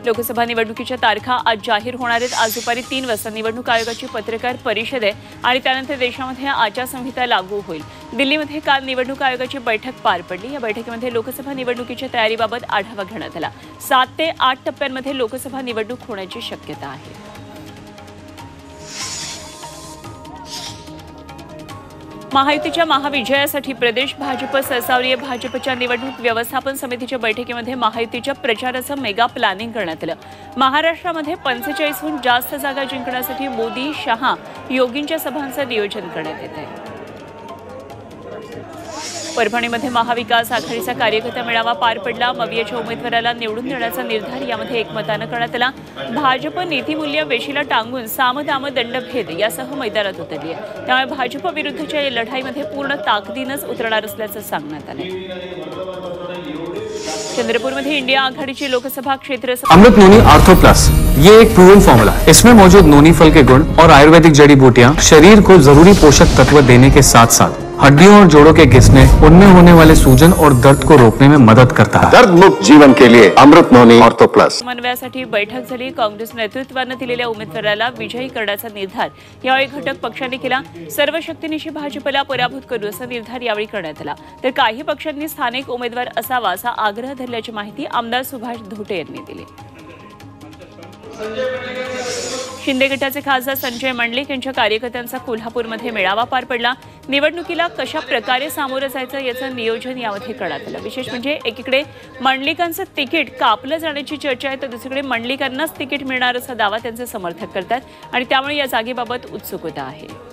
लोकसभा निवडणुकीच्या तारखा आज जाहीर होणार आहेत। आज दुपारी 3 वाजता निवडणूक आयोगाची पत्रकार परिषद आहे आणि त्यानंतर देशामध्ये आचारसंहिता लागू होईल। दिल्लीमध्ये काल निवडणूक आयोगाची बैठक पार पडली। या बैठकीमध्ये लोकसभा निवडणुकीच्या तयारीबाबत आढावा घेण्यात आला। 7 ते 8 टप्प्यांमध्ये लोकसभा निवडणूक होण्याची शक्यता आहे। महायुतीच्या महाविजयासाठी प्रदेश भाजप सहसावरीय भाजपच्या निवडणूक व्यवस्थापन समितीच्या बैठकीमध्ये महायुतीच्या प्रचाराचं मेगा प्लॅनिंग करण्यात आलं। महाराष्ट्रामध्ये 45हून जास्त जागा जिंकण्यासाठी मोदी, शहा, योगींच्या सभांचं नियोजन करण्यात येत आहे। परभणीमध्ये महाविकास आघाडीचा कार्यकर्ता मेळावा पार पडला। मवियाच्या उमेदवाराला निवडून देण्याचा निर्धार यामध्ये एकमतानं करण्यात आला। भाजप नीतिमूल्य वेशीला टांगून सामदाम दंडभेद यासह मैदानात उतरली आहे। त्यामुळे भाजप विरुद्धच्या या लढाईमध्ये पूर्ण ताकदीनंच उतरणार असल्याचं सांगण्यात आलं। चंद्रपुरमध्ये इंडिया आघाडीची लोकसभा क्षेत्र अमृत नोनी आर्थो प्लस ये एक प्रूवन फॉर्मूला है। इसमें मौजूद नोनी फल के गुण और आयुर्वेदिक जड़ी बूटियां शरीर को जरूरी पोषक तत्व देने के साथ साथ हड्डियों और जोड़ों के घिसने, उनमें होने वाले सूजन और दर्द को रोकने में मदद करता है। दर्द मुक्त जीवन के लिए अमृत नोनी आर्थो प्लस। समन्वयासाठी बैठक झाली। काँग्रेस नेतृत्वाने दिलेल्या उमेदवाराला विजयी करण्याचा निर्धार यावेळी घटक पक्षांनी केला। सर्व शक्तीनिशी भाजपला पराभूत करू असा निर्धार यावेळी करण्यात आला। तर काही पक्षांनी स्थानिक उमेदवार असावा असा आग्रह धरल्याची माहिती आमदार सुभाष धोटे यांनी दिली। शिंदे गटाचे खासदार संजय मंडलिक यांच्या कार्यकर्त्यांचा कोल्हापूरमध्ये मेळावा पार पडला। निवडणुकीला कशा प्रकारे सामोरं जायचं याचं नियोजन यामध्ये करण्यात आलं। विशेष म्हणजे एकीकडे मंडलिकांचं तिकीट कापलं जाण्याची चर्चा आहे, तर दुसरीकडे मंडलिकांनाच तिकीट मिळणार असा दावा त्यांचे समर्थक करतात आणि त्यामुळे या जागेबाबत उत्सुकता आहे।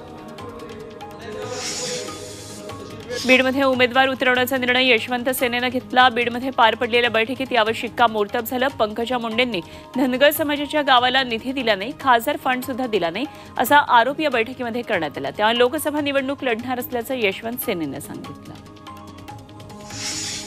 बीडमध्ये उमेदवार उतरवण्याचा निर्णय यशवंत सेनेनं घेतला। बीडमध्ये पार पडलेल्या बैठकीत यावर शिक्कामोर्तब झालं। पंकजा मुंडेंनी धनगर समाजाच्या गावाला निधी दिला नाही, खासदार फंड सुद्धा दिला नाही असा आरोप या बैठकीमध्ये करण्यात आला। त्यामुळे लोकसभा निवडणूक लढणार असल्याचं यशवंत सेनेनं सांगितलं।